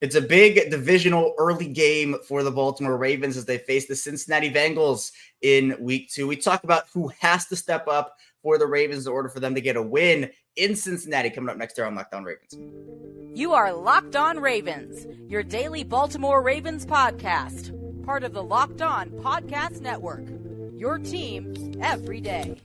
It's a big divisional early game for the Baltimore Ravens as they face the Cincinnati Bengals in week 2. We talk about who has to step up for the Ravens in order for them to get a win in Cincinnati coming up next year on Locked On Ravens. You are Locked On Ravens, your daily Baltimore Ravens podcast, part of the Locked On Podcast Network, your team every day.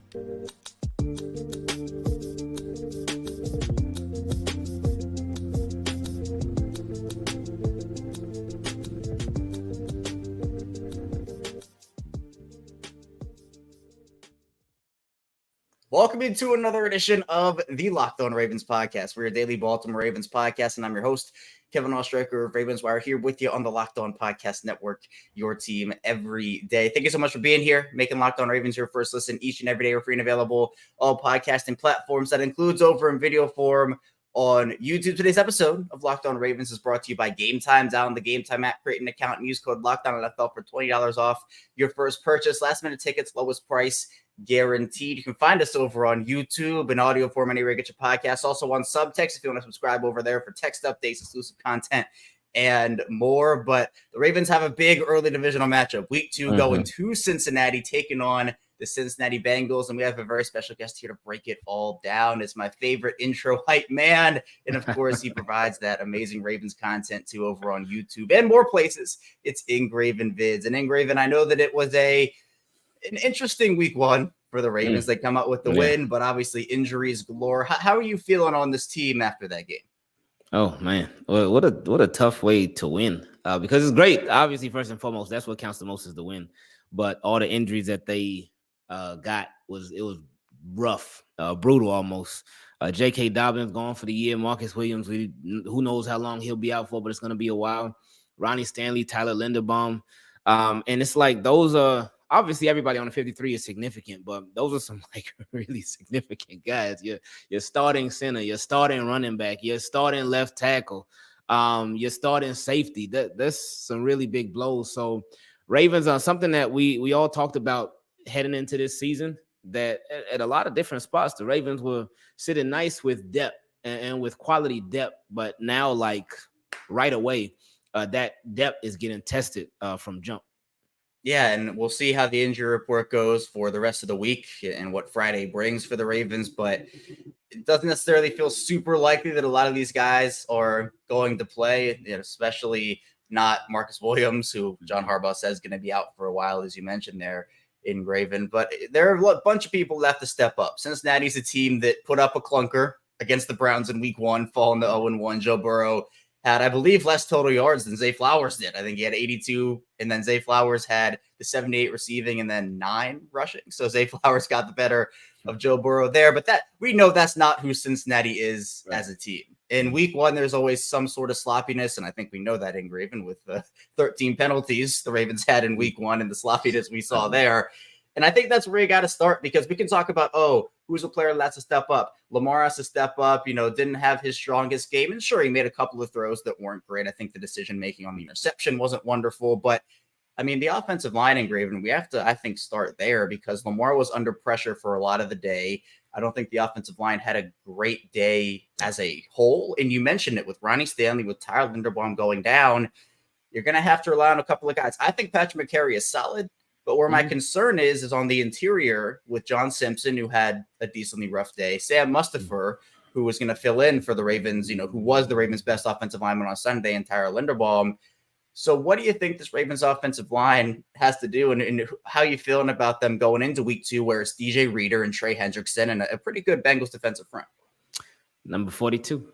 Welcome into another edition of the Locked On Ravens podcast. We're your daily Baltimore Ravens podcast, and I'm your host, Kevin Oestreicher of Ravens Wire, here with you on the Locked On Podcast Network, your team every day. Thank you so much for being here, making Locked On Ravens your first listen each and every day. We're free and available all podcasting platforms. That includes over in video form on YouTube. Today's episode of Locked On Ravens is brought to you by Gametime. Download the Gametime app, create an account, and use code LOCKEDONNFL for $20 off your first purchase. Last-minute tickets, lowest price guaranteed. You can find us over on YouTube in audio form anywhere you get your podcasts. Also on Subtext if you want to subscribe over there for text updates, exclusive content, and more. But the Ravens have a big early divisional matchup. Week 2 going to Cincinnati, taking on the Cincinnati Bengals. And we have a very special guest here to break it all down. It's my favorite intro hype man. And of course, he provides that amazing Ravens content too over on YouTube and more places. It's Ingraven Vids. And Ingraven, I know that it was an interesting week 1 for the Ravens. They come out with the win, but obviously injuries galore. How are you feeling on this team after that game? Oh man, what a tough way to win. Because it's great. Obviously, first and foremost, that's what counts the most is the win. But all the injuries that they got was rough, brutal almost. J.K. Dobbins gone for the year. Marcus Williams, who knows how long he'll be out for, but it's going to be a while. Ronnie Stanley, Tyler Linderbaum. And it's like those are obviously everybody on the 53 is significant, but those are some like really significant guys. Your starting center, your starting running back, your starting left tackle, your starting safety. That's some really big blows. So Ravens are something that we all talked about heading into this season, that at a lot of different spots, the Ravens were sitting nice with depth and with quality depth, but now like right away, that depth is getting tested from jump. Yeah, and we'll see how the injury report goes for the rest of the week and what Friday brings for the Ravens, but it doesn't necessarily feel super likely that a lot of these guys are going to play, especially not Marcus Williams, who John Harbaugh says is going to be out for a while, as you mentioned there, Ingraven. But there are a bunch of people left to step up. Cincinnati's a team that put up a clunker against the Browns in week 1, falling to 0-1. Joe Burrow had, I believe, less total yards than Zay Flowers did. I think he had 82, and then Zay Flowers had the 78 receiving and then 9 rushing. So Zay Flowers got the better of Joe Burrow there. But that we know that's not who Cincinnati is as a team. In week 1, there's always some sort of sloppiness, and I think we know that, Ingraven, with the 13 penalties the Ravens had in week 1 and the sloppiness we saw there. And I think that's where you got to start, because we can talk about, who's a player that's a step up. Lamar has to step up, didn't have his strongest game. And sure, he made a couple of throws that weren't great. I think the decision-making on the interception wasn't wonderful. But, I mean, the offensive line, Ingraven, we have to, I think, start there, because Lamar was under pressure for a lot of the day. I don't think the offensive line had a great day as a whole. And you mentioned it with Ronnie Stanley, with Tyler Linderbaum going down. You're going to have to rely on a couple of guys. I think Patrick McCary is solid. But where my concern is on the interior with John Simpson, who had a decently rough day, Sam Mustipher, who was going to fill in for the Ravens, who was the Ravens' best offensive lineman on Sunday, and Tyler Linderbaum. So what do you think this Ravens offensive line has to do, and how you feeling about them going into week 2, where it's DJ Reader and Trey Hendrickson and a pretty good Bengals defensive front? Number 42.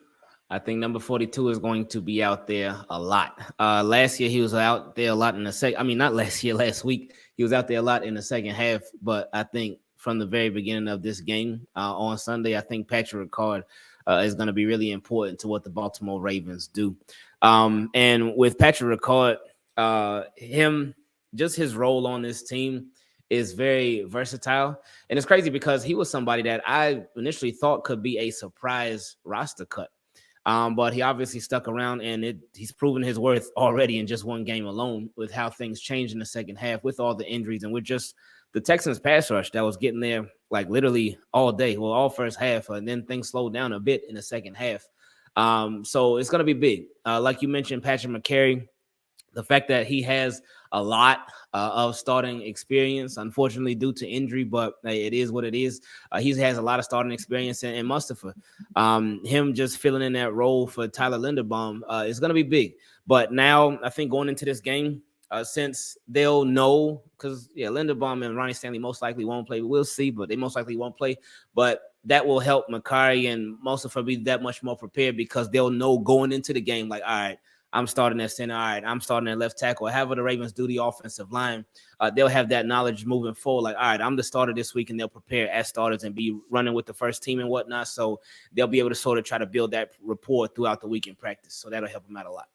I think number 42 is going to be out there a lot. Last year, he was out there a lot in the second. I mean, not last year, last week. He was out there a lot in the second half. But I think from the very beginning of this game on Sunday, I think Patrick Ricard is going to be really important to what the Baltimore Ravens do. And with Patrick Ricard, his role on this team is very versatile. And it's crazy because he was somebody that I initially thought could be a surprise roster cut. But he obviously stuck around, and he's proven his worth already in just one game alone, with how things changed in the second half with all the injuries and with just the Texans pass rush that was getting there like literally all day. Well, all first half, and then things slowed down a bit in the second half. So it's going to be big. Like you mentioned, Patrick McCary, the fact that he has a lot of starting experience, unfortunately due to injury, but it is what it is. He has a lot of starting experience in Mustafa. Him just filling in that role for Tyler Linderbaum is going to be big. But now I think going into this game, since they'll know, because Linderbaum and Ronnie Stanley most likely won't play. We'll see, but they most likely won't play. But that will help Makari and Mustafa be that much more prepared because they'll know going into the game, like, all right, I'm starting at center. All right, I'm starting at left tackle. However the Ravens do the offensive line, they'll have that knowledge moving forward. Like, all right, I'm the starter this week, and they'll prepare as starters and be running with the first team and whatnot. So they'll be able to sort of try to build that rapport throughout the week in practice. So that'll help them out a lot.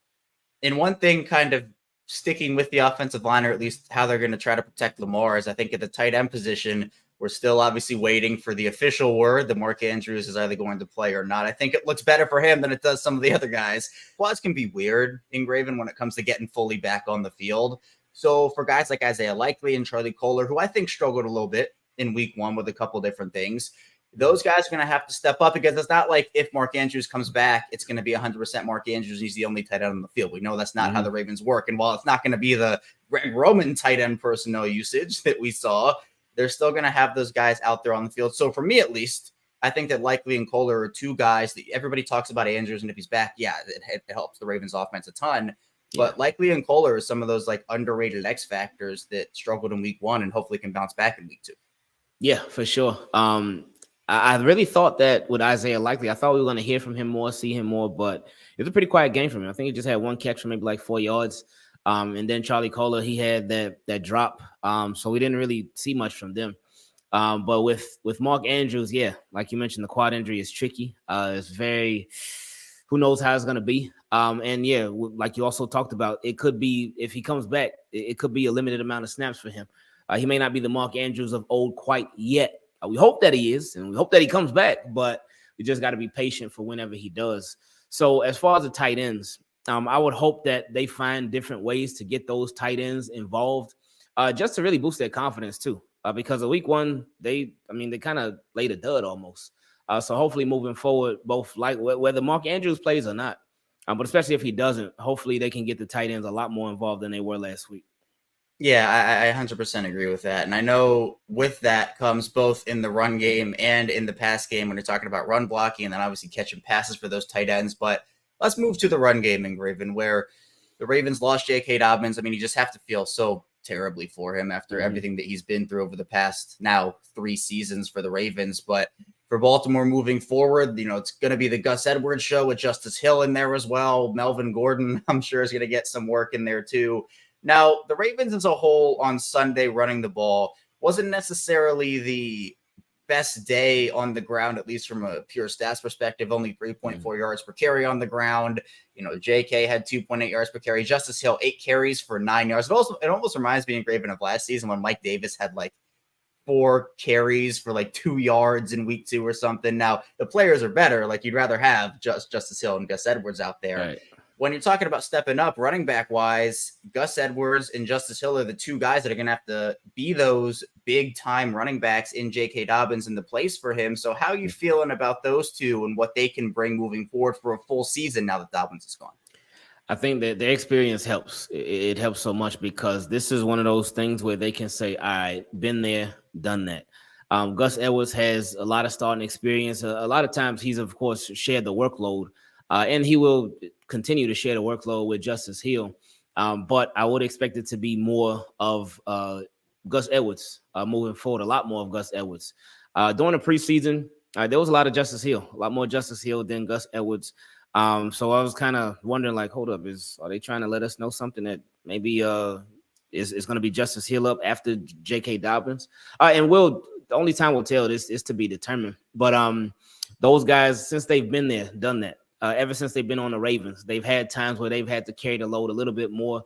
And one thing kind of sticking with the offensive line, or at least how they're going to try to protect Lamar, is I think at the tight end position, we're still obviously waiting for the official word that Mark Andrews is either going to play or not. I think it looks better for him than it does some of the other guys. Quads can be weird, Ingraven, when it comes to getting fully back on the field. So for guys like Isaiah Likely and Charlie Kolar, who I think struggled a little bit in week one with a couple different things, those guys are going to have to step up because it's not like if Mark Andrews comes back, it's going to be 100% Mark Andrews. He's the only tight end on the field. We know that's not how the Ravens work. And while it's not going to be the Greg Roman tight end personnel usage that we saw, they're still going to have those guys out there on the field. So for me, at least, I think that Likely and Kolar are two guys that everybody talks about Andrews. And if he's back, it helps the Ravens offense a ton. But Likely and Kolar are some of those like underrated X factors that struggled in week one and hopefully can bounce back in week two. Yeah, for sure. I really thought that with Isaiah Likely, I thought we were going to hear from him more, see him more, but it was a pretty quiet game from him. I think he just had one catch for maybe like 4 yards. And then Charlie Kolar, he had that drop. So we didn't really see much from them. But with Mark Andrews, like you mentioned, the quad injury is tricky. It's very, who knows how it's going to be. Like you also talked about, it could be, if he comes back, it could be a limited amount of snaps for him. He may not be the Mark Andrews of old quite yet. We hope that he is, and we hope that he comes back, but we just got to be patient for whenever he does. So as far as the tight ends, I would hope that they find different ways to get those tight ends involved, just to really boost their confidence too. Because of week one, they kind of laid a dud almost. So hopefully moving forward, both like whether Mark Andrews plays or not, but especially if he doesn't, hopefully they can get the tight ends a lot more involved than they were last week. Yeah, I 100% agree with that. And I know with that comes both in the run game and in the pass game when you're talking about run blocking and then obviously catching passes for those tight ends. But let's move to the run game, Ingraven, where the Ravens lost J.K. Dobbins. I mean, you just have to feel so terribly for him after everything that he's been through over the past now 3 seasons for the Ravens. But for Baltimore moving forward, it's going to be the Gus Edwards show with Justice Hill in there as well. Melvin Gordon, I'm sure, is going to get some work in there too. Now, the Ravens as a whole on Sunday running the ball wasn't necessarily the best day on the ground, at least from a pure stats perspective, only 3.4 yards per carry on the ground. JK had 2.8 yards per carry. Justice Hill, 8 carries for 9 yards. It almost reminds me, Ingraven, of last season when Mike Davis had like 4 carries for like 2 yards in week 2 or something. Now, the players are better. Like, you'd rather have Justice Hill and Gus Edwards out there. Right. When you're talking about stepping up running back wise, Gus Edwards and Justice Hill are the 2 guys that are going to have to be those big time running backs in J.K. Dobbins in the place for him. So how are you feeling about those 2 and what they can bring moving forward for a full season now that Dobbins is gone? I think that their experience helps. It helps so much because this is one of those things where they can say, all right, been there, done that. Gus Edwards has a lot of starting experience. A lot of times he's, of course, shared the workload. And he will continue to share the workload with Justice Hill. But I would expect it to be more of Gus Edwards moving forward, a lot more of Gus Edwards. During the preseason, there was a lot of Justice Hill, a lot more Justice Hill than Gus Edwards. So I was kind of wondering, like, hold up, are they trying to let us know something that maybe is going to be Justice Hill up after J.K. Dobbins? And the only time we'll tell this is to be determined. But those guys, since they've been there, done that. Ever since they've been on the Ravens, they've had times where they've had to carry the load a little bit more.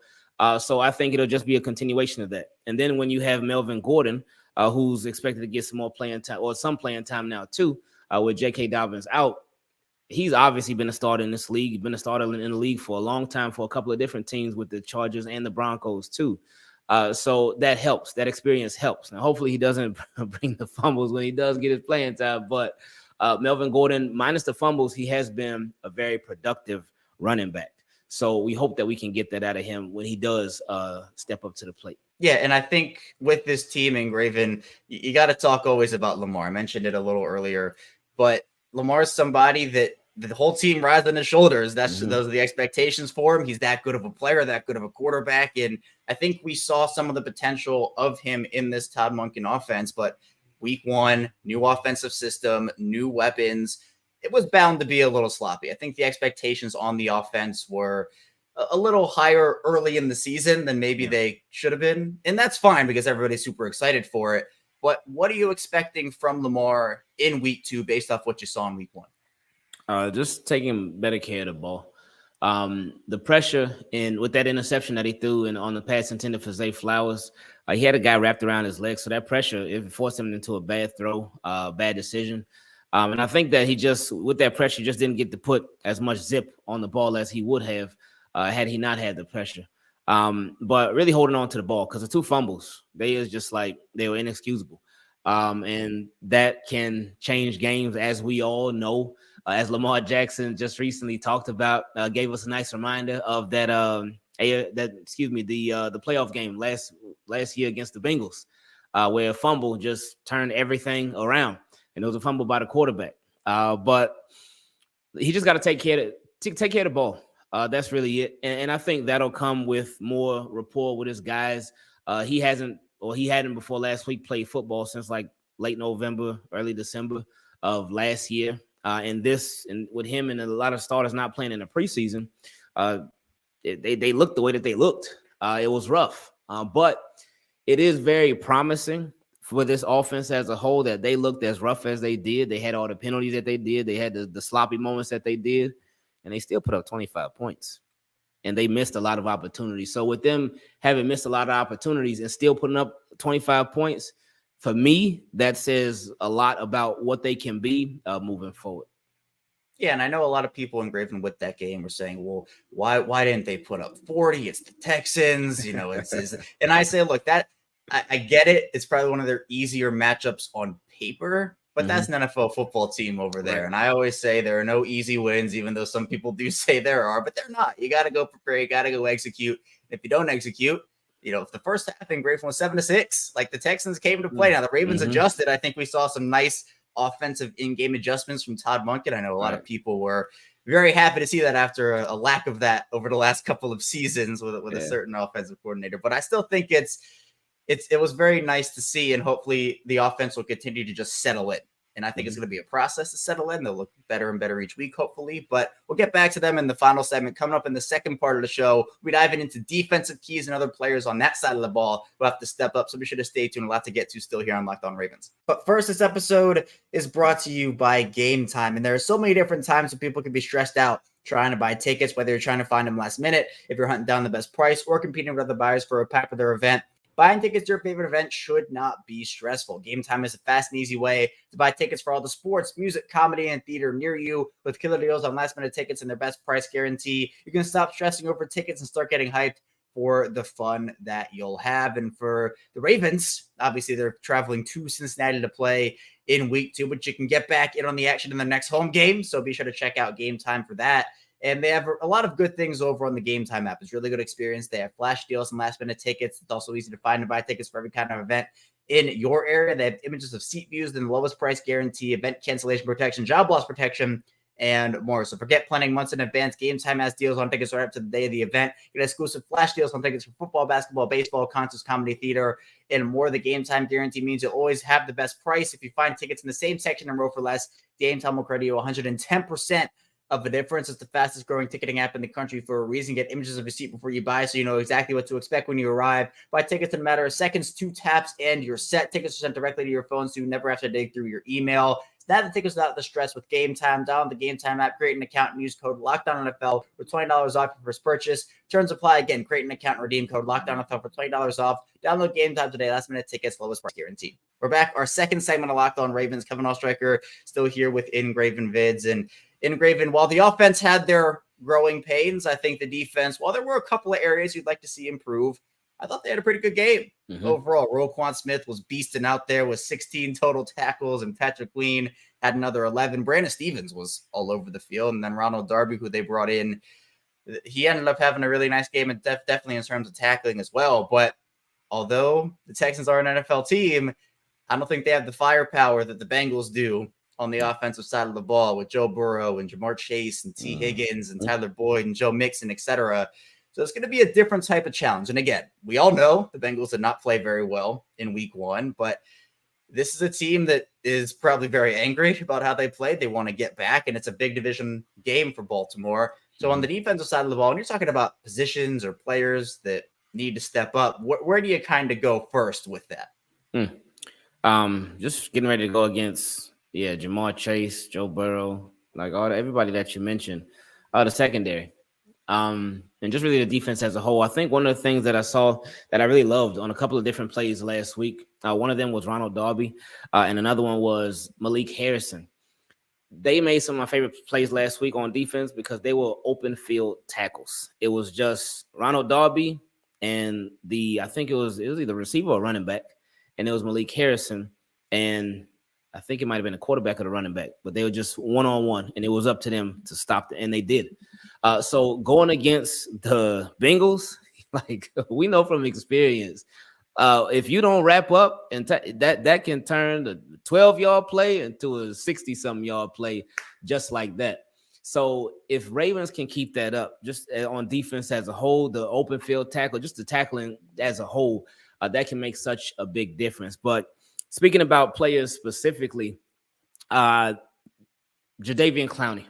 So I think it'll just be a continuation of that. And then when you have Melvin Gordon, who's expected to get some more playing time or some playing time now too, with J.K. Dobbins out, he's obviously been a starter in this league. He's been a starter in the league for a long time for a couple of different teams with the Chargers and the Broncos too. So that helps. That experience helps. Now, hopefully he doesn't bring the fumbles when he does get his playing time, but Melvin Gordon, minus the fumbles, he has been a very productive running back. So we hope that we can get that out of him when he does step up to the plate. Yeah, and I think with this team, Ingraven, you got to talk always about Lamar. I mentioned it a little earlier, but Lamar's somebody that the whole team rides on his shoulders. Those are the expectations for him. He's that good of a player, that good of a quarterback, and I think we saw some of the potential of him in this Todd Monken offense. But week one, new offensive system, new weapons, it was bound to be a little sloppy. I think the expectations on the offense were a little higher early in the season than maybe they should have been. And that's fine because everybody's super excited for it. But what are you expecting from Lamar in week two based off what you saw in week one? Just taking better care of the ball. The pressure with that interception that he threw on the pass intended for Zay Flowers, he had a guy wrapped around his leg. So that pressure, it forced him into a bad throw, bad decision. And I think that with that pressure, just didn't get to put as much zip on the ball as he would have had he not had the pressure. But really holding on to the ball because the 2 fumbles, they were inexcusable. And that can change games, as we all know. As Lamar Jackson just recently talked about, gave us a nice reminder of that. The playoff game last year against the Bengals, where a fumble just turned everything around, and it was a fumble by the quarterback. But he just got to take care of the ball. That's really it, and I think that'll come with more rapport with his guys. He hadn't before last week played football since like late November, early December of last year. And with him and a lot of starters not playing in the preseason, they looked the way that they looked. It was rough, but it is very promising for this offense as a whole that they looked as rough as they did. They had all the penalties that they did. They had the sloppy moments that they did, and they still put up 25 points. And they missed a lot of opportunities. So with them having missed a lot of opportunities and still putting up 25 points, for me, that says a lot about what they can be moving forward. Yeah, and I know a lot of people Ingraven with that game were saying, well, why didn't they put up 40? It's the Texans, and I say, look, that I get it. It's probably one of their easier matchups on paper, but that's an NFL football team over there. Right. And I always say there are no easy wins, even though some people do say there are, but they're not. You got to go prepare. You got to go execute. If you don't execute, if the first half Ingraven was 7-6, like the Texans came to play. Now the Ravens adjusted. I think we saw some nice offensive in-game adjustments from Todd Monken. I know a lot of people were very happy to see that after a lack of that over the last couple of seasons with a certain offensive coordinator. But I still think it was very nice to see, and hopefully the offense will continue to just settle in. And I think it's going to be a process to settle in. They'll look better and better each week, hopefully. But we'll get back to them in the final segment. Coming up in the second part of the show, we're diving into defensive keys and other players on that side of the ball who have to step up. So be sure to stay tuned. A lot to get to still here on Locked On Ravens. But first, this episode is brought to you by Gametime. And there are so many different times when people can be stressed out trying to buy tickets, whether you're trying to find them last minute, if you're hunting down the best price, or competing with other buyers for a popular event. Buying tickets to your favorite event should not be stressful. Gametime is a fast and easy way to buy tickets for all the sports, music, comedy, and theater near you with killer deals on last-minute tickets and their best price guarantee. You can stop stressing over tickets and start getting hyped for the fun that you'll have. And for the Ravens, obviously they're traveling to Cincinnati to play in week 2, but you can get back in on the action in the next home game. So be sure to check out Gametime for that. And they have a lot of good things over on the Gametime app. It's a really good experience. They have flash deals and last-minute tickets. It's also easy to find and buy tickets for every kind of event in your area. They have images of seat views and the lowest price guarantee, event cancellation protection, job loss protection, and more. So forget planning months in advance. Gametime has deals on tickets right up to the day of the event. You get exclusive flash deals on tickets for football, basketball, baseball, concerts, comedy, theater, and more. The Gametime guarantee means you'll always have the best price. If you find tickets in the same section and row for less, Gametime will credit you 110% of the difference. It's the fastest growing ticketing app in the country for a reason. Get images of your seat before you buy so you know exactly what to expect when you arrive. Buy tickets in a matter of seconds, 2 taps, and you're set. Tickets are sent directly to your phone so you never have to dig through your email. Snap the tickets without the stress with Gametime. Download the Gametime app, create an account, and use code LOCKEDONNFL for $20 off your first purchase. Terms apply. Again, create an account and redeem code LOCKEDONNFL for $20 off. Download Gametime today. Last minute tickets, lowest price guarantee. We're back. Our second segment of Locked On Ravens. Kevin Oestreicher still here with Ingraven Vids. And Ingraven, while the offense had their growing pains, I think the defense, while there were a couple of areas you'd like to see improve, I thought they had a pretty good game Mm-hmm. overall. Roquan Smith was beasting out there with 16 total tackles, and Patrick Queen had another 11. Brandon Stevens was all over the field, and then Ronald Darby, who they brought in, he ended up having a really nice game, and definitely in terms of tackling as well. But although the Texans are an NFL team, I don't think they have the firepower that the Bengals do on the offensive side of the ball with Joe Burrow and Jamar Chase and T. Higgins and Tyler Boyd and Joe Mixon, etc. So it's going to be a different type of challenge. And again, we all know the Bengals did not play very well in week 1, but this is a team that is probably very angry about how they played. They want to get back, and it's a big division game for Baltimore. So on the defensive side of the ball, when you're talking about positions or players that need to step up, where do you kind of go first with that? Just getting ready to go against Jamar Chase, Joe Burrow, like everybody that you mentioned, the secondary, and just really the defense as a whole. I think one of the things that I saw that I really loved on a couple of different plays last week, one of them was Ronald Darby, and another one was Malik Harrison. They made some of my favorite plays last week on defense because they were open field tackles. It was just Ronald Darby and I think it was either receiver or running back, and it was Malik Harrison, and I think it might have been a quarterback or the running back, but they were just one-on-one, and it was up to them to stop it, and they did. So going against the Bengals, like we know from experience, if you don't wrap up, and that can turn the 12-yard play into a 60-something yard play just like that. So if Ravens can keep that up, just on defense as a whole, the open field tackle, just the tackling as a whole, that can make such a big difference. But speaking about players specifically, Jadeveon Clowney.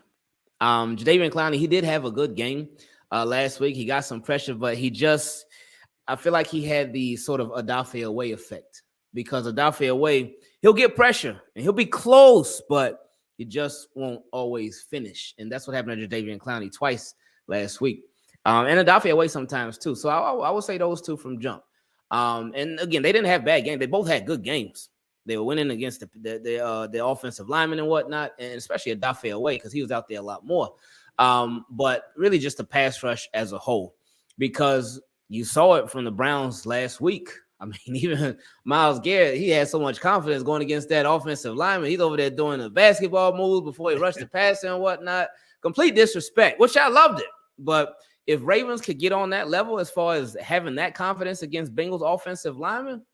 Jadeveon Clowney, he did have a good game last week. He got some pressure, but I feel like he had the sort of Odafe Away effect, because Odafe Away, he'll get pressure and he'll be close, but he just won't always finish. And that's what happened to Jadeveon Clowney twice last week. And Odafe Away sometimes too. So I would say those two from jump. And again, they didn't have bad games. They both had good games. They were winning against the offensive linemen and whatnot, and especially Odafe Away because he was out there a lot more. But really just the pass rush as a whole, because you saw it from the Browns last week. I mean, even Myles Garrett, he had so much confidence going against that offensive lineman. He's over there doing the basketball moves before he rushed the pass and whatnot. Complete disrespect, which I loved it. But if Ravens could get on that level as far as having that confidence against Bengals offensive linemen,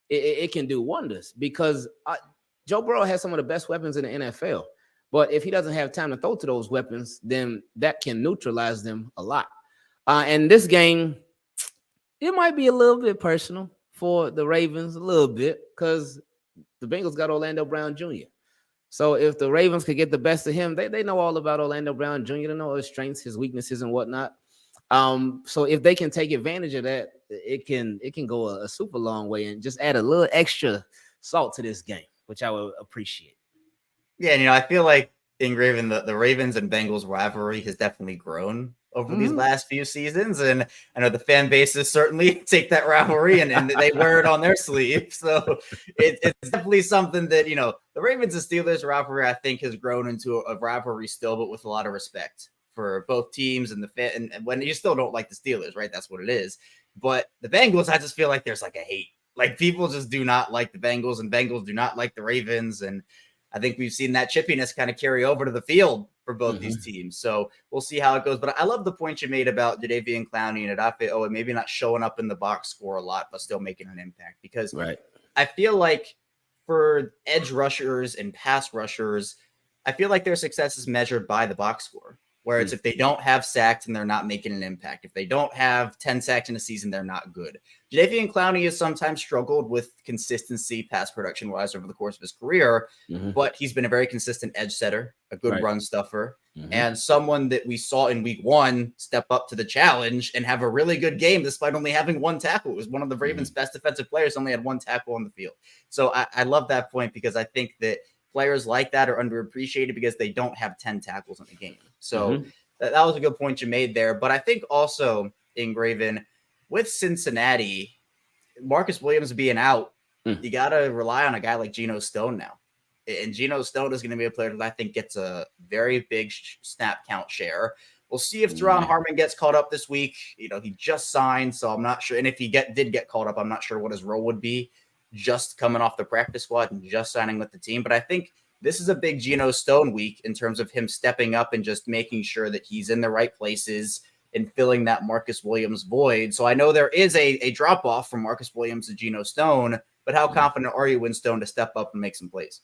it can do wonders, because Joe Burrow has some of the best weapons in the NFL. But if he doesn't have time to throw to those weapons, then that can neutralize them a lot. And this game, it might be a little bit personal for the Ravens, a little bit, because the Bengals got Orlando Brown Jr. So if the Ravens could get the best of him, they know all about Orlando Brown Jr. They know his strengths, his weaknesses, and whatnot. So if they can take advantage of that, it can go a super long way and just add a little extra salt to this game, which I would appreciate. Yeah, and I feel like Ingraven, the Ravens and Bengals rivalry has definitely grown over these last few seasons, and I know the fan bases certainly take that rivalry and they wear it on their sleeve. So it's definitely something that the Ravens and Steelers rivalry, I think, has grown into a rivalry still, but with a lot of respect for both teams and the fan. And when you still don't like the Steelers, right? That's what it is. But the Bengals, I just feel like there's like a hate. Like people just do not like the Bengals, and Bengals do not like the Ravens. And I think we've seen that chippiness kind of carry over to the field for both these teams. So we'll see how it goes. But I love the point you made about Jadeveon Clowney and Odafe Owe maybe not showing up in the box score a lot, but still making an impact. Because I feel like for edge rushers and pass rushers, I feel like their success is measured by the box score. Where it's if they don't have sacks and they're not making an impact. If they don't have 10 sacks in a season, they're not good. Jadeveon Clowney has sometimes struggled with consistency pass production-wise over the course of his career, but he's been a very consistent edge setter, a good run stuffer, and someone that we saw in week 1 step up to the challenge and have a really good game despite only having one tackle. It was one of the Ravens' best defensive players, only had one tackle on the field. So I love that point, because I think that players like that are underappreciated because they don't have 10 tackles in the game. So that was a good point you made there. But I think also, Ingraven, with Cincinnati, Marcus Williams being out, you got to rely on a guy like Geno Stone now. And Geno Stone is going to be a player that I think gets a very big snap count share. We'll see if Teron Harmon gets called up this week. You know, he just signed, so I'm not sure. And if he did get called up, I'm not sure what his role would be, just coming off the practice squad and just signing with the team. But I think this is a big Geno Stone week in terms of him stepping up and just making sure that he's in the right places and filling that Marcus Williams void. So I know there is a drop-off from Marcus Williams to Geno Stone, but how confident are you in Stone to step up and make some plays?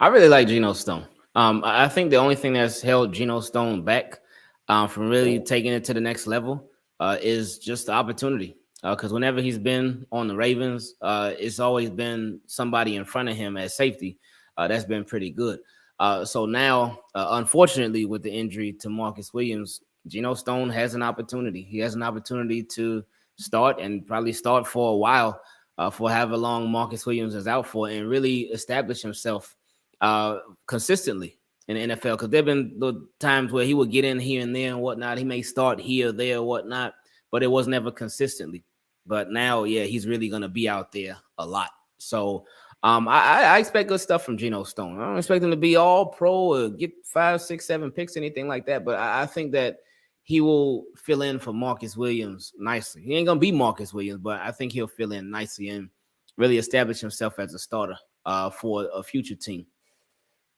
I really like Geno Stone. I think the only thing that's held Geno Stone back from really taking it to the next level is just the opportunity. Because whenever he's been on the Ravens, it's always been somebody in front of him at safety. That's been pretty good. So now, unfortunately, with the injury to Marcus Williams, Geno Stone has an opportunity. He has an opportunity to start and probably start for a while for however long Marcus Williams is out for, and really establish himself consistently in the NFL. Because there have been the times where he would get in here and there and whatnot. He may start here, there, whatnot, but it was never consistently. But now, yeah, he's really going to be out there a lot. So I expect good stuff from Geno Stone. I don't expect him to be all pro or get 5, 6, 7 picks, anything like that. But I think that he will fill in for Marcus Williams nicely. He ain't going to be Marcus Williams, but I think he'll fill in nicely and really establish himself as a starter for a future team.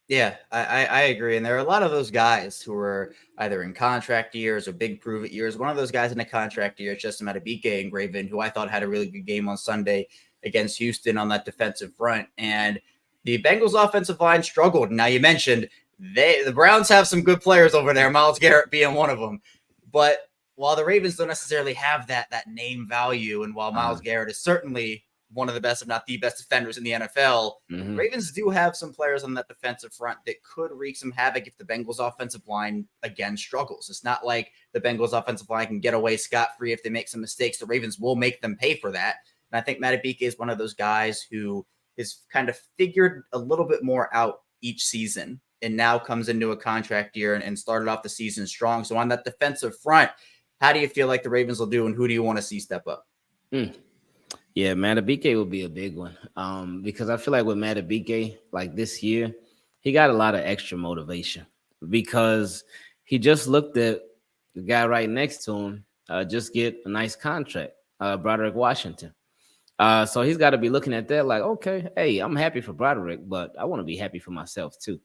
Yeah, I agree. And there are a lot of those guys who are either in contract years or big prove-it years. One of those guys in a contract year is Jase Medical, Ingraven, who I thought had a really good game on Sunday against Houston on that defensive front. And the Bengals offensive line struggled. Now, you mentioned the Browns have some good players over there, Myles Garrett being one of them. But while the Ravens don't necessarily have that name value, and while Myles Garrett is certainly one of the best, if not the best defenders in the NFL, Ravens do have some players on that defensive front that could wreak some havoc if the Bengals offensive line again struggles. It's not like the Bengals offensive line can get away scot-free if they make some mistakes. The Ravens will make them pay for that. And I think Madubuike is one of those guys who is kind of figured a little bit more out each season and now comes into a contract year and started off the season strong. So on that defensive front, how do you feel like the Ravens will do, and who do you want to see step up? Yeah, Madubuike will be a big one because I feel like with Madubuike, like this year, he got a lot of extra motivation because he just looked at the guy right next to him just get a nice contract, Broderick Washington. So he's got to be looking at that like, okay, hey, I'm happy for Broderick, but I want to be happy for myself too.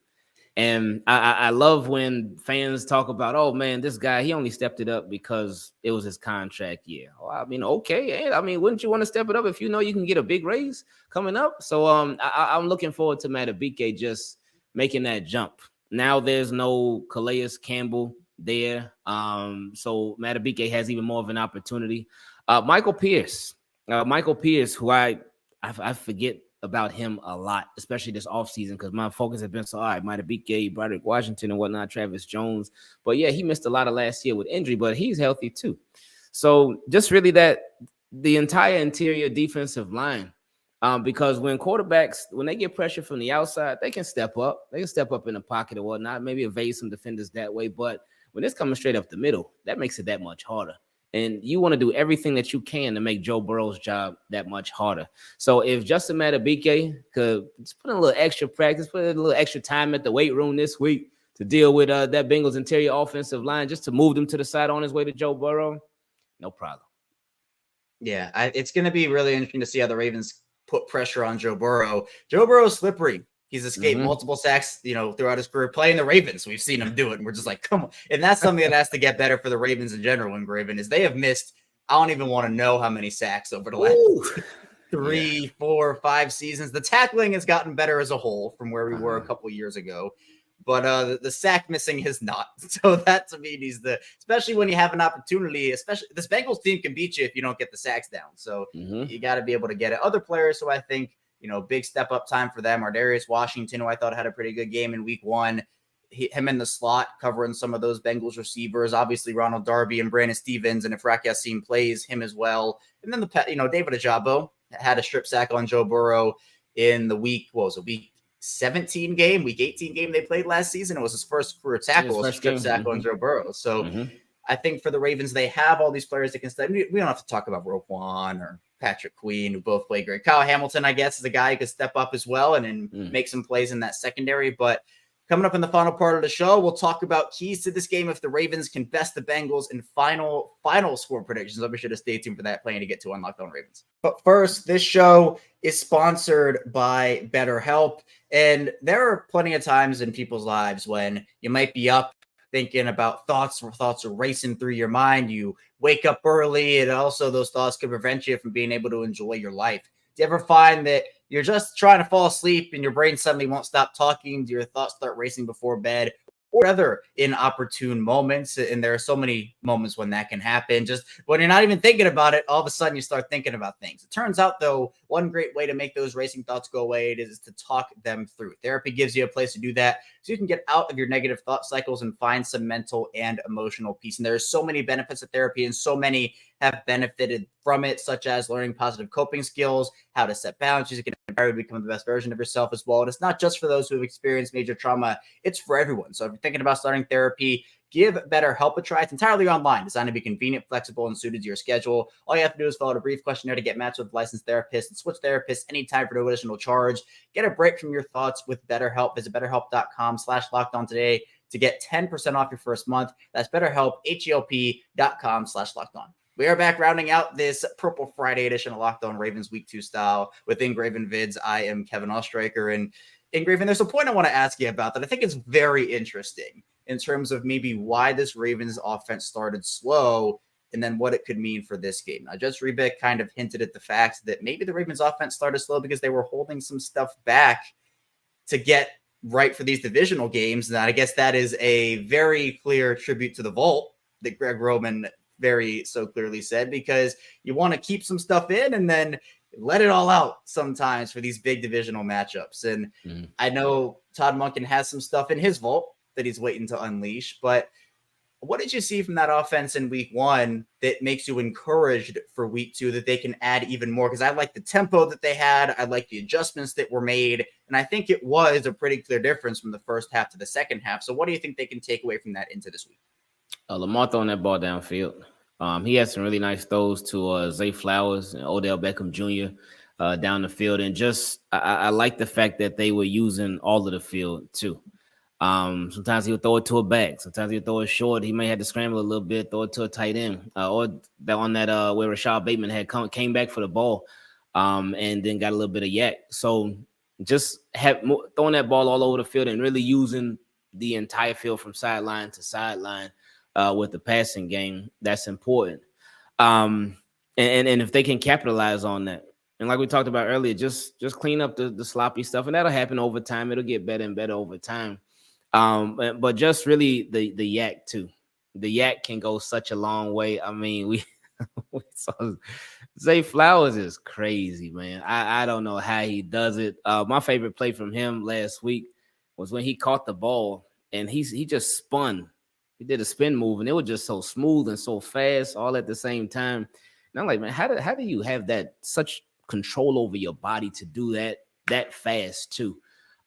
And I love when fans talk about, oh, man, this guy, he only stepped it up because it was his contract year. Well, I mean, okay. I mean, wouldn't you want to step it up if you know you can get a big raise coming up? So I'm looking forward to Madubuike just making that jump. Now there's no Calais Campbell there. So Madubuike has even more of an opportunity. Michael Pierce, who I forget about him a lot, especially this offseason, because my focus has been so all right, Madubuike, Broderick Washington and whatnot, Travis Jones. But yeah, he missed a lot of last year with injury, but he's healthy too. So just really that the entire interior defensive line, because when quarterbacks, when they get pressure from the outside, they can step up. They can step up in the pocket or whatnot, maybe evade some defenders that way. But when it's coming straight up the middle, that makes it that much harder. And you want to do everything that you can to make Joe Burrow's job that much harder. So if Justin Madubuike could just put in a little extra practice, put in a little extra time at the weight room this week to deal with that Bengals interior offensive line, just to move them to the side on his way to Joe Burrow, no problem. Yeah, it's going to be really interesting to see how the Ravens put pressure on Joe Burrow. Joe Burrow's slippery. He's escaped multiple sacks, throughout his career playing the Ravens. We've seen him do it, and we're just like, come on. And that's something that has to get better for the Ravens in general. Ingraven is they have missed, I don't even want to know how many sacks over the last 3, 4, 5 seasons. The tackling has gotten better as a whole from where we were a couple years ago, but the sack missing has not. So that to me needs especially when you have an opportunity, especially this Bengals team can beat you if you don't get the sacks down. So you got to be able to get it. Other players who I think, big step up time for them are Darius Washington, who I thought had a pretty good game in week 1. Him in the slot covering some of those Bengals receivers, obviously Ronald Darby and Brandon Stevens. And if Rack Yassin plays, him as well. And then David Ajabo had a strip sack on Joe Burrow in the week 17 game, week 18 game they played last season. It was his first career tackle, a strip sack on Joe Burrow. So I think for the Ravens, they have all these players that can step. We don't have to talk about Roquan or Patrick Queen, who both play great. Kyle Hamilton, I guess, is a guy who could step up as well and make some plays in that secondary. But Coming up in the final part of the show, we'll talk about keys to this game if the Ravens can best the Bengals and final score predictions. So be sure to stay tuned for that, playing to get to Unlocked on Ravens. But first, this show is sponsored by BetterHelp. And there are plenty of times in people's lives when you might be up thinking about thoughts are racing through your mind. You wake up early, and also those thoughts could prevent you from being able to enjoy your life. Do you ever find that you're just trying to fall asleep and your brain suddenly won't stop talking? Do your thoughts start racing before bed? Or other inopportune moments, and there are so many moments when that can happen. Just when you're not even thinking about it, all of a sudden you start thinking about things. It turns out, though, one great way to make those racing thoughts go away is to talk them through. Therapy gives you a place to do that, so you can get out of your negative thought cycles and find some mental and emotional peace. And there's so many benefits of therapy, and so many have benefited from it, such as learning positive coping skills, how to set boundaries, you can become the best version of yourself as well. And it's not just for those who have experienced major trauma, it's for everyone. So if you're thinking about starting therapy, give BetterHelp a try. It's entirely online, designed to be convenient, flexible, and suited to your schedule. All you have to do is fill out a brief questionnaire to get matched with a licensed therapist and switch therapists anytime for no additional charge. Get a break from your thoughts with BetterHelp. Visit BetterHelp.com/lockedon today to get 10% off your first month. That's BetterHelp, HELP.com/lockedon. We are back rounding out this Purple Friday edition of Locked On Ravens Week 2 style with Ingraven Vids. I am Kevin Ostraker. And Ingraven, there's a point I want to ask you about that I think is very interesting in terms of maybe why this Ravens offense started slow and then what it could mean for this game. Now, Judge Rebick kind of hinted at the fact that maybe the Ravens offense started slow because they were holding some stuff back to get right for these divisional games. And I guess that is a very clear tribute to the Vault that Greg Roman very so clearly said, because you want to keep some stuff in and then let it all out sometimes for these big divisional matchups. And I know Todd Monken has some stuff in his vault that he's waiting to unleash, but what did you see from that offense in week 1 that makes you encouraged for week 2 that they can add even more? Because I like the tempo that they had. I like the adjustments that were made. And I think it was a pretty clear difference from the first half to the second half. So what do you think they can take away from that into this week? Lamar throwing that ball downfield. He had some really nice throws to Zay Flowers and Odell Beckham Jr. Down the field. And just I like the fact that they were using all of the field too. Sometimes he would throw it to a back. Sometimes he would throw it short. He may have to scramble a little bit, throw it to a tight end. Or that on that where Rashad Bateman had came back for the ball and then got a little bit of yak. So just throwing that ball all over the field and really using the entire field from sideline to sideline with the passing game, that's important. And if they can capitalize on that, and like we talked about earlier, just clean up the sloppy stuff, and that'll happen over time. It'll get better and better over time. But just really the yak too. The yak can go such a long way. I mean, we saw Zay Flowers is crazy, man. I don't know how he does it. My favorite play from him last week was when he caught the ball and he just spun. He did a spin move, and it was just so smooth and so fast all at the same time. And I'm like, man, how do you have that such control over your body to do that fast too?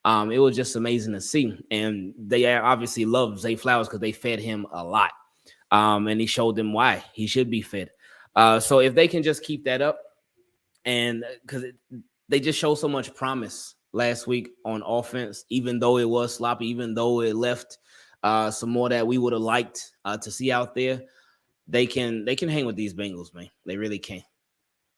It was just amazing to see. And they obviously love Zay Flowers because they fed him a lot. And he showed them why he should be fed. So if they can just keep that up, and because they just showed so much promise last week on offense, even though it was sloppy, even though it left some more that we would have liked to see out there, they can hang with these Bengals, man. They really can.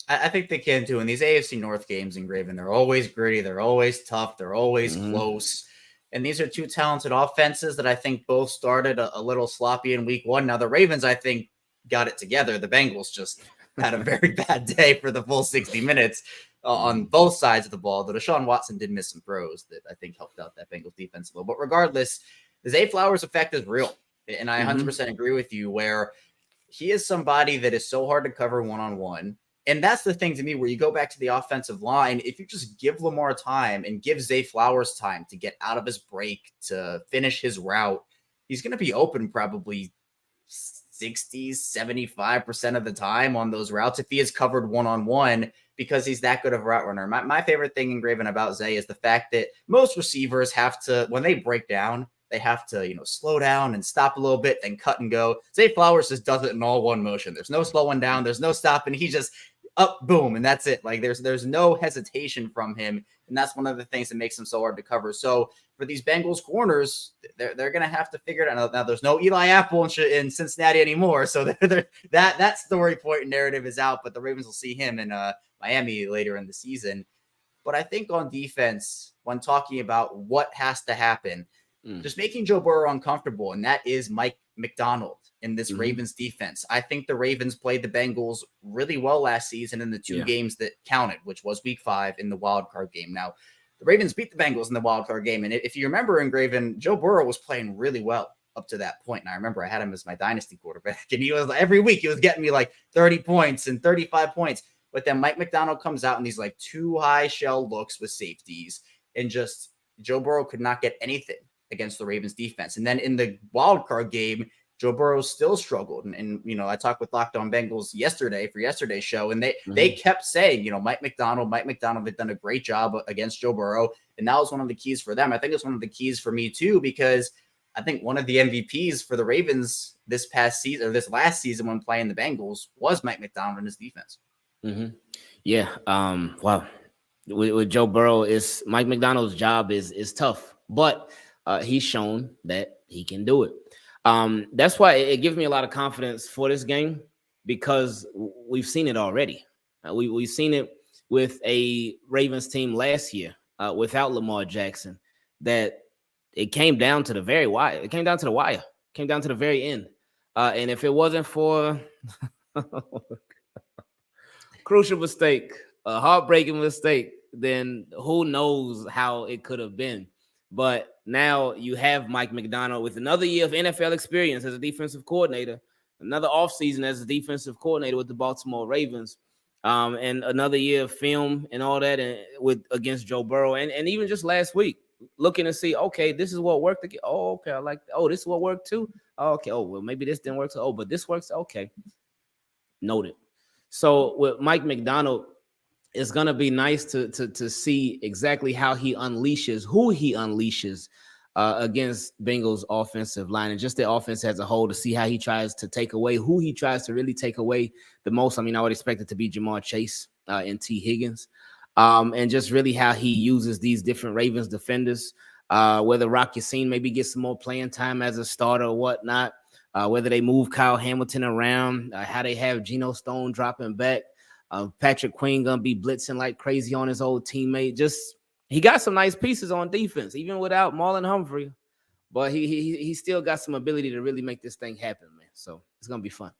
I think they can too. And these AFC North games, Ingraven, they're always gritty. They're always tough. They're always close. And these are two talented offenses that I think both started a little sloppy in week 1. Now, the Ravens, I think, got it together. The Bengals just had a very bad day for the full 60 minutes on both sides of the ball. Though Deshaun Watson did miss some throws that I think helped out that Bengals defense a little. But regardless, the Zay Flowers effect is real. And I 100% agree with you, where he is somebody that is so hard to cover one-on-one. And that's the thing to me, where you go back to the offensive line. If you just give Lamar time and give Zay Flowers time to get out of his break, to finish his route, he's going to be open probably 60, 75% of the time on those routes if he is covered one-on-one, because he's that good of a route runner. My favorite thing, Ingraven, about Zay is the fact that most receivers have to, when they break down, they have to, slow down and stop a little bit, then cut and go. Zay Flowers just does it in all one motion. There's no slowing down. There's no stopping. He just up, boom, and that's it. Like there's no hesitation from him, and that's one of the things that makes him so hard to cover. So for these Bengals corners, they're gonna have to figure it out. Now there's no Eli Apple in Cincinnati anymore, so that story point narrative is out. But the Ravens will see him in Miami later in the season. But I think on defense, when talking about what has to happen, just making Joe Burrow uncomfortable, and that is Mike McDonald in this Ravens defense. I think the Ravens played the Bengals really well last season in the two games that counted, which was week 5 in the wild card game. Now, the Ravens beat the Bengals in the wild card game, and if you remember, Ingraven, Joe Burrow was playing really well up to that point. And I remember I had him as my dynasty quarterback, and he was every week he was getting me like 30 points and 35 points. But then Mike McDonald comes out in these like 2 high shell looks with safeties, and just Joe Burrow could not get anything against the Ravens defense. And then in the wild card game, Joe Burrow still struggled. And you know, I talked with Locked On Bengals yesterday for yesterday's show, and they kept saying, you know, Mike McDonald had done a great job against Joe Burrow. And that was one of the keys for them. I think it's one of the keys for me too, because I think one of the MVPs for the Ravens this past season, or this last season when playing the Bengals, was Mike McDonald and his defense. Yeah. Wow. With Joe Burrow, Mike McDonald's job is tough, but he's shown that he can do it. That's why it gives me a lot of confidence for this game, because we've seen it already. We've seen it with a Ravens team last year without Lamar Jackson, that it came down to the very wire. It came down to the wire. It came down to the very end. And if it wasn't for crucial mistake, a heartbreaking mistake, then who knows how it could have been. But now you have Mike McDonald with another year of NFL experience as a defensive coordinator, another offseason as a defensive coordinator with the Baltimore Ravens, and another year of film and all that against Joe Burrow. And even just last week, looking to see, okay, this is what worked. Oh, okay, I like, oh, this is what worked too. Oh, okay, oh, well, maybe this didn't work. Oh, but this works. Okay, noted. So with Mike McDonald, it's going to be nice to see exactly how who he unleashes against Bengals offensive line, and just the offense as a whole, to see how he tries to take away, who he tries to really take away the most. I mean, I would expect it to be Jamar Chase and T. Higgins, and just really how he uses these different Ravens defenders, whether Rock Yassin maybe gets some more playing time as a starter or whatnot, whether they move Kyle Hamilton around, how they have Geno Stone dropping back, Patrick Queen gonna be blitzing like crazy on his old teammate. Just he got some nice pieces on defense, even without Marlon Humphrey, but he still got some ability to really make this thing happen, man. So it's gonna be fun.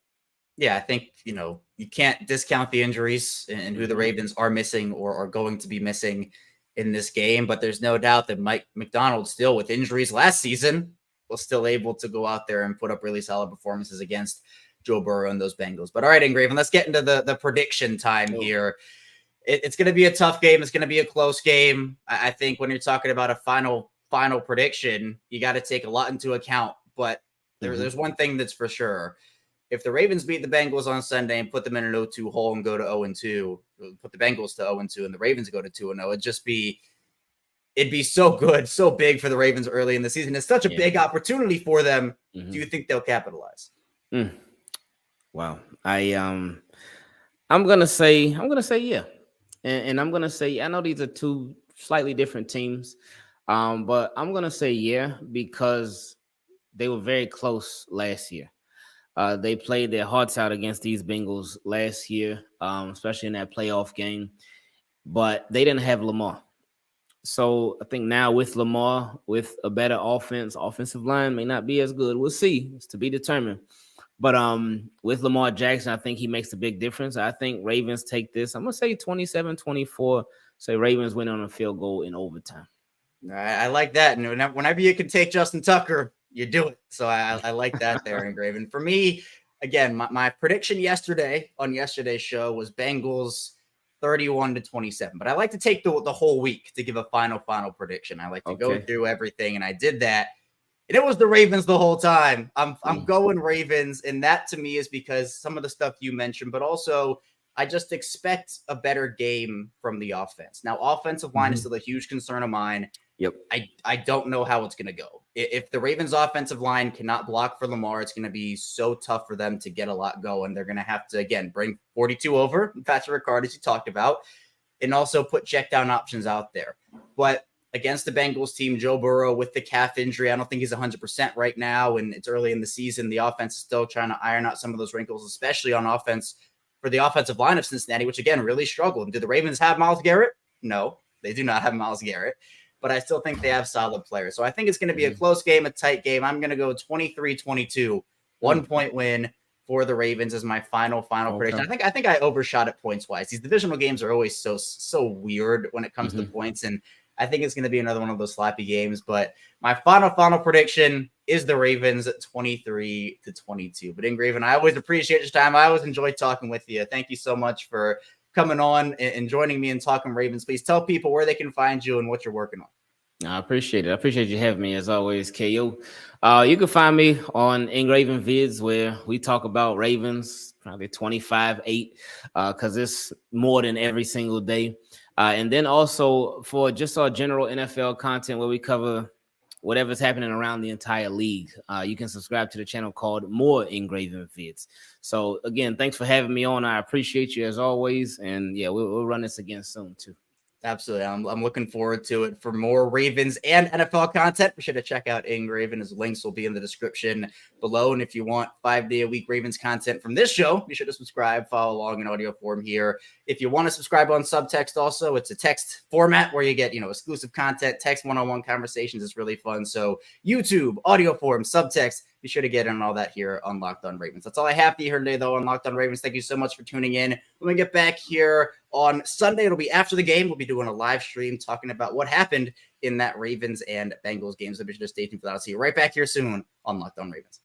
Yeah, I think, you know, you can't discount the injuries and who the Ravens are missing or are going to be missing in this game, but there's no doubt that Mike McDonald, still with injuries last season, was still able to go out there and put up really solid performances against Joe Burrow and those Bengals. But all right, Ingraven, let's get into the prediction time here. It's going to be a tough game. It's going to be a close game. I think when you're talking about a final prediction, you got to take a lot into account. But there's one thing that's for sure. If the Ravens beat the Bengals on Sunday and put them in an 0-2 hole and go to 0-2, put the Bengals to 0-2 and the Ravens go to 2-0, it'd be so good, so big for the Ravens early in the season. It's such a big opportunity for them. Do you think they'll capitalize? Wow. I'm gonna say yeah. And I'm gonna say, I know these are two slightly different teams, but I'm gonna say yeah, because they were very close last year. They played their hearts out against these Bengals last year, especially in that playoff game, but they didn't have Lamar. So I think now with Lamar, with a better offensive line may not be as good. We'll see. It's to be determined. But with Lamar Jackson, I think he makes a big difference. I think Ravens take this. I'm going to say 27-24. Say Ravens win on a field goal in overtime. I like that. And whenever you can take Justin Tucker, you do it. So I like that there, Ingraven. For me, again, my prediction on yesterday's show was Bengals 31-27. But I like to take the whole week to give a final prediction. I like to go through everything, and I did that. And it was the Ravens the whole time. I'm going Ravens, and that to me is because some of the stuff you mentioned, but also I just expect a better game from the offense. Now, offensive line is still a huge concern of mine. Yep. I don't know how it's going to go. If the Ravens offensive line cannot block for Lamar, it's going to be so tough for them to get a lot going. They're going to have to, again, bring 42 over, Patrick Ricard, as you talked about, and also put check down options out there. But against the Bengals team, Joe Burrow with the calf injury, I don't think he's 100% right now, and it's early in the season. The offense is still trying to iron out some of those wrinkles, especially on offense for the offensive line of Cincinnati, which, again, really struggled. Do the Ravens have Myles Garrett? No, they do not have Myles Garrett. But I still think they have solid players. So I think it's going to be a close game, a tight game. I'm going to go 23-22, 1-point win for the Ravens as my final prediction. I think I overshot it points wise. These divisional games are always so weird when it comes to points, and I think it's going to be another one of those sloppy games. But my final prediction is the Ravens at 23-22. But Ingraven, I always appreciate your time. I always enjoy talking with you. Thank you so much for coming on and joining me and talking Ravens. Please tell people where they can find you and what you're working on. I appreciate it. I appreciate you having me as always, KO. You can find me on Ingraven Vids, where we talk about Ravens, probably 25-8, because it's more than every single day. And then also for just our general NFL content, where we cover whatever's happening around the entire league. You can subscribe to the channel called More Ingraven Vids. So again, thanks for having me on. I appreciate you as always. And yeah, we'll run this again soon too. Absolutely. I'm looking forward to it. For more Ravens and NFL content, be sure to check out Ingraven. His links will be in the description below. And if you want 5-day-a-week Ravens content from this show, be sure to subscribe, follow along in audio form here. If you want to subscribe on subtext also, it's a text format where you get, exclusive content, text one-on-one conversations. It's really fun. So YouTube, audio form, subtext, be sure to get in all that here on Locked On Ravens. That's all I have for you here today, though, on Locked On Ravens. Thank you so much for tuning in. When we get back here on Sunday, it'll be after the game. We'll be doing a live stream talking about what happened in that Ravens and Bengals game. So be sure to stay tuned for that. I'll see you right back here soon on Locked On Ravens.